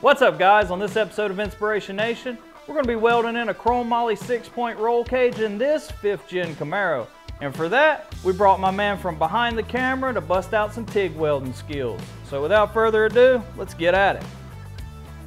What's up guys, on this episode of Inspiration Nation, we're going to be welding in a Chromoly 6-point roll cage in this 5th gen Camaro. And for that, we brought my man from behind the camera to bust out some TIG welding skills. So without further ado, let's get at it.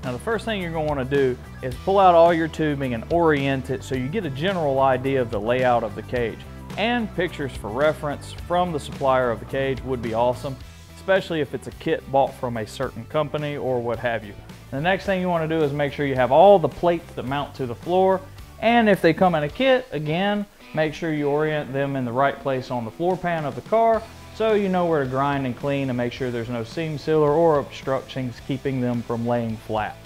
Now the first thing you're going to want to do is pull out all your tubing and orient it so you get a general idea of the layout of the cage. And pictures for reference from the supplier of the cage would be awesome, especially if it's a kit bought from a certain company or what have you. The next thing you want to do is make sure you have all the plates that mount to the floor, and if they come in a kit, again, make sure you orient them in the right place on the floor pan of the car so you know where to grind and clean and make sure there's no seam sealer or obstructions keeping them from laying flat.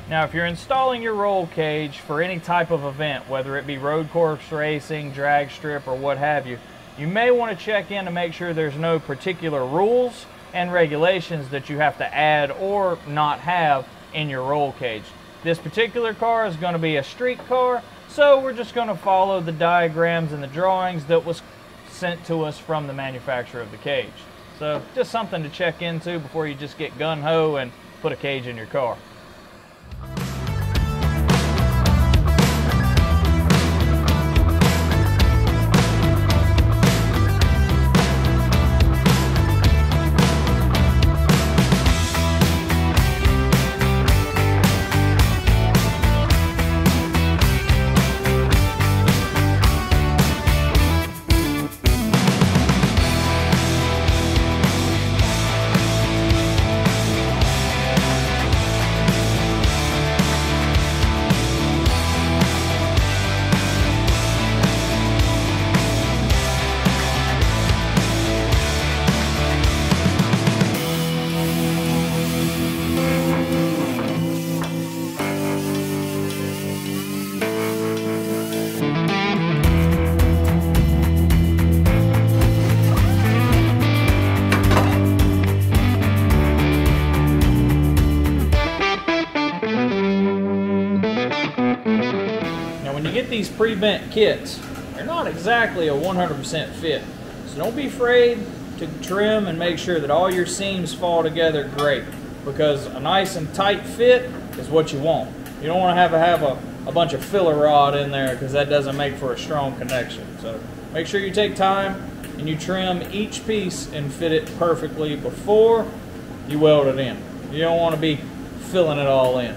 Now if you're installing your roll cage for any type of event, whether it be road course racing, drag strip, or what have you, you may want to check in to make sure there's no particular rules and regulations that you have to add or not have in your roll cage. This particular car is going to be a street car, so we're just going to follow the diagrams and the drawings that was sent to us from the manufacturer of the cage. So just something to check into before you just get gun-ho and put a cage in your car. These pre-bent kits, they're not exactly a 100% fit, so don't be afraid to trim and make sure that all your seams fall together great, because a nice and tight fit is what you want. You don't want to have a bunch of filler rod in there, because that doesn't make for a strong connection. So make sure you take time and you trim each piece and fit it perfectly before you weld it in. You don't want to be filling it all in.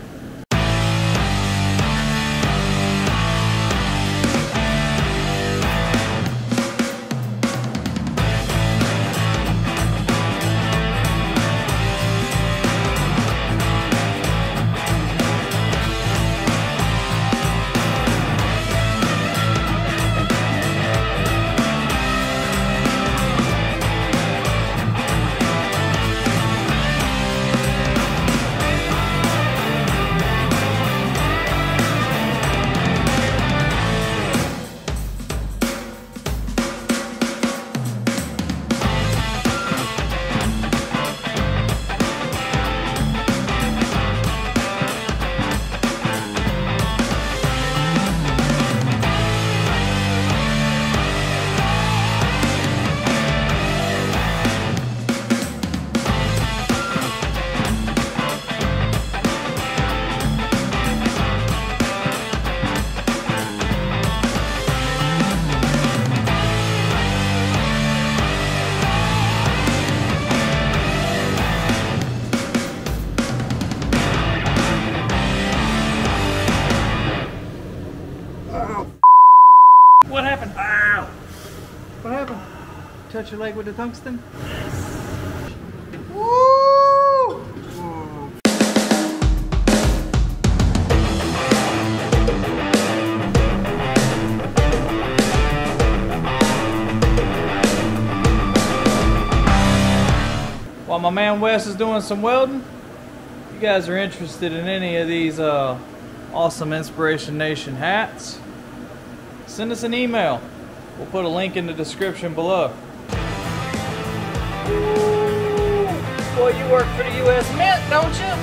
What happened? Ow! What happened? Touch your leg with the tungsten? Woo! While my man Wes is doing some welding, if you guys are interested in any of these awesome Inspiration Nation hats, send us an email. We'll put a link in the description below. Boy, you work for the U.S. Mint, don't you?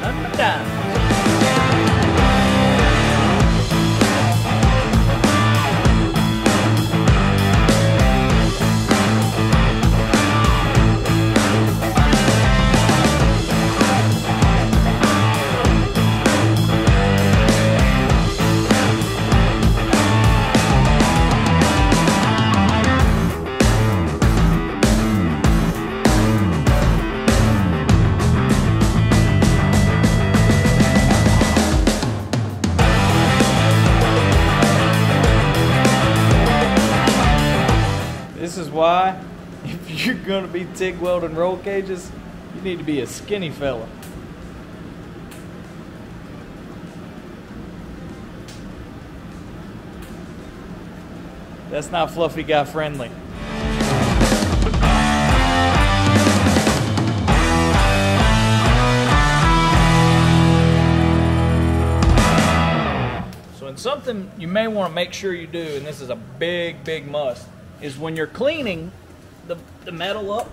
Nothing but dimes. This is why, if you're going to be TIG welding roll cages, you need to be a skinny fella. That's not fluffy guy friendly. So, and something you may want to make sure you do, and this is a big, big must, is when you're cleaning the metal up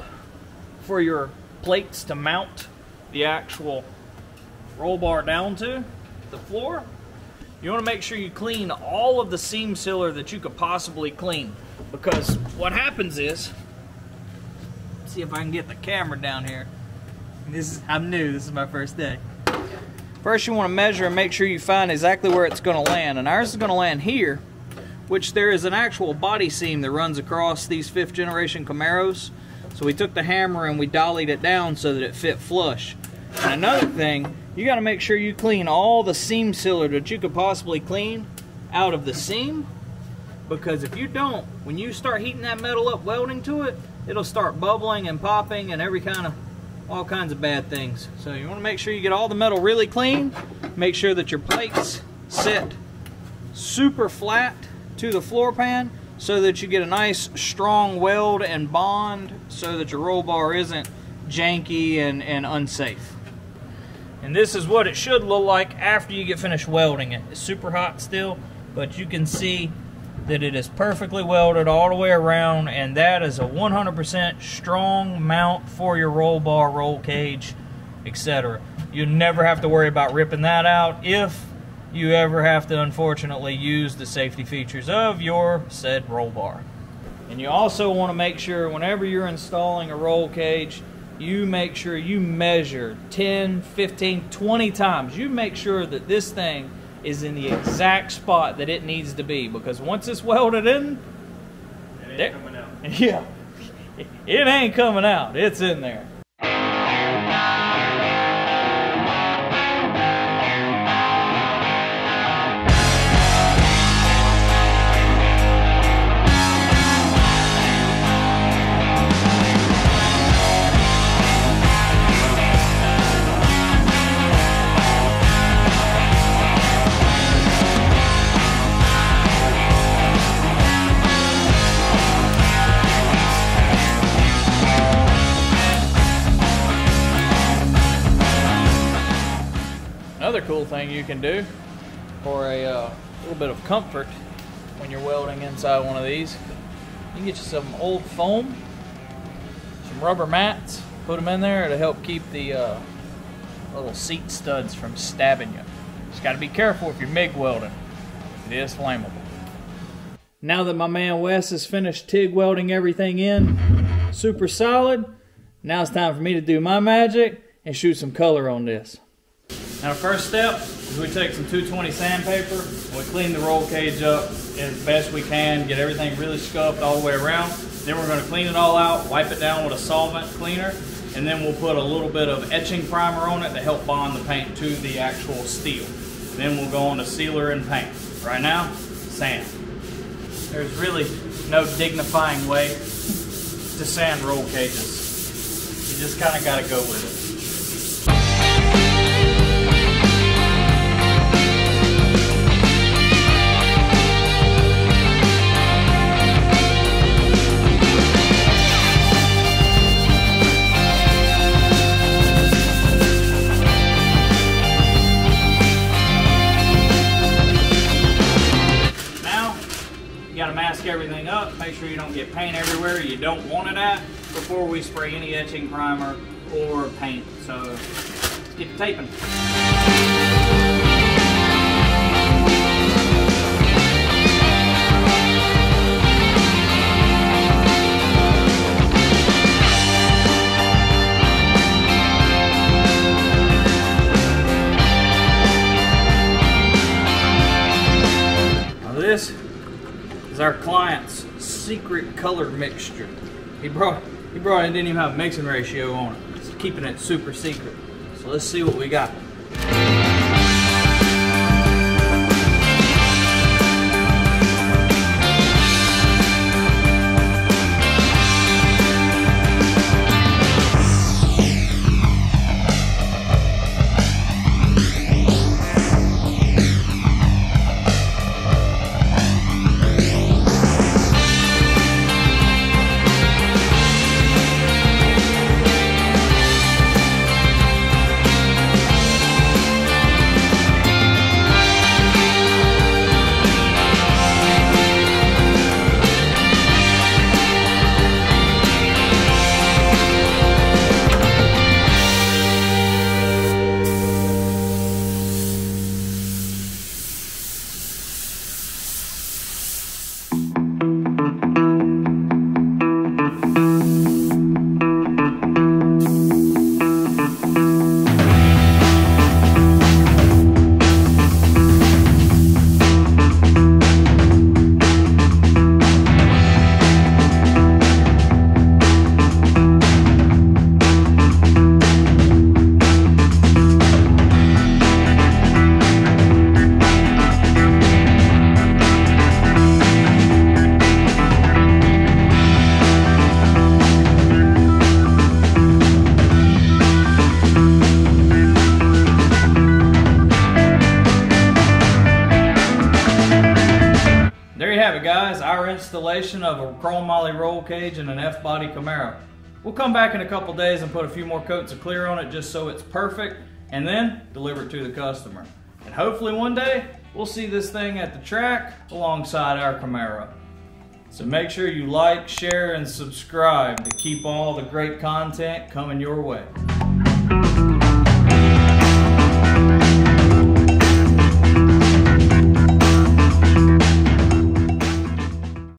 for your plates to mount the actual roll bar down to the floor, you want to make sure you clean all of the seam sealer that you could possibly clean. Because what happens is, let's see if I can get the camera down here. I'm new, this is my first day. First you want to measure and make sure you find exactly where it's going to land. And ours is going to land here, which there is an actual body seam that runs across these 5th generation Camaros. So we took the hammer and we dollied it down so that it fit flush. And another thing, you got to make sure you clean all the seam sealer that you could possibly clean out of the seam, because if you don't, when you start heating that metal up welding to it, it'll start bubbling and popping and all kinds of bad things. So you want to make sure you get all the metal really clean, make sure that your plates sit super flat to the floor pan so that you get a nice strong weld and bond so that your roll bar isn't janky and unsafe. And this is what it should look like after you get finished welding it. It's super hot still, but you can see that it is perfectly welded all the way around, and that is a 100% strong mount for your roll bar, roll cage, etc. You never have to worry about ripping that out if you ever have to unfortunately use the safety features of your said roll bar. And you also want to make sure whenever you're installing a roll cage, you make sure you measure 10, 15, 20 times. You make sure that this thing is in the exact spot that it needs to be, because once it's welded in, it ain't coming out. Yeah, it ain't coming out. It's in there. Another cool thing you can do for a little bit of comfort when you're welding inside one of these, you can get you some old foam, some rubber mats, put them in there to help keep the little seat studs from stabbing you. Just got to be careful if you're MIG welding. It is flammable. Now that my man Wes has finished TIG welding everything in, super solid, now it's time for me to do my magic and shoot some color on this. Now the first step is we take some 220 sandpaper and we clean the roll cage up as best we can, get everything really scuffed all the way around. Then we're going to clean it all out, wipe it down with a solvent cleaner, and then we'll put a little bit of etching primer on it to help bond the paint to the actual steel. Then we'll go on to sealer and paint. Right now, sand. There's really no dignifying way to sand roll cages. You just kind of got to go with it. Mask everything up, make sure you don't get paint everywhere you don't want it at, before we spray any etching primer or paint. So let's get to taping. This is our client's secret color mixture. He brought it, didn't even have a mixing ratio on it. He's keeping it super secret. So let's see what we got. There you have it, guys, our installation of a Chromoly Rollcage in an F-body Camaro. We'll come back in a couple days and put a few more coats of clear on it just so it's perfect, and then deliver it to the customer. And hopefully one day, we'll see this thing at the track alongside our Camaro. So make sure you like, share, and subscribe to keep all the great content coming your way.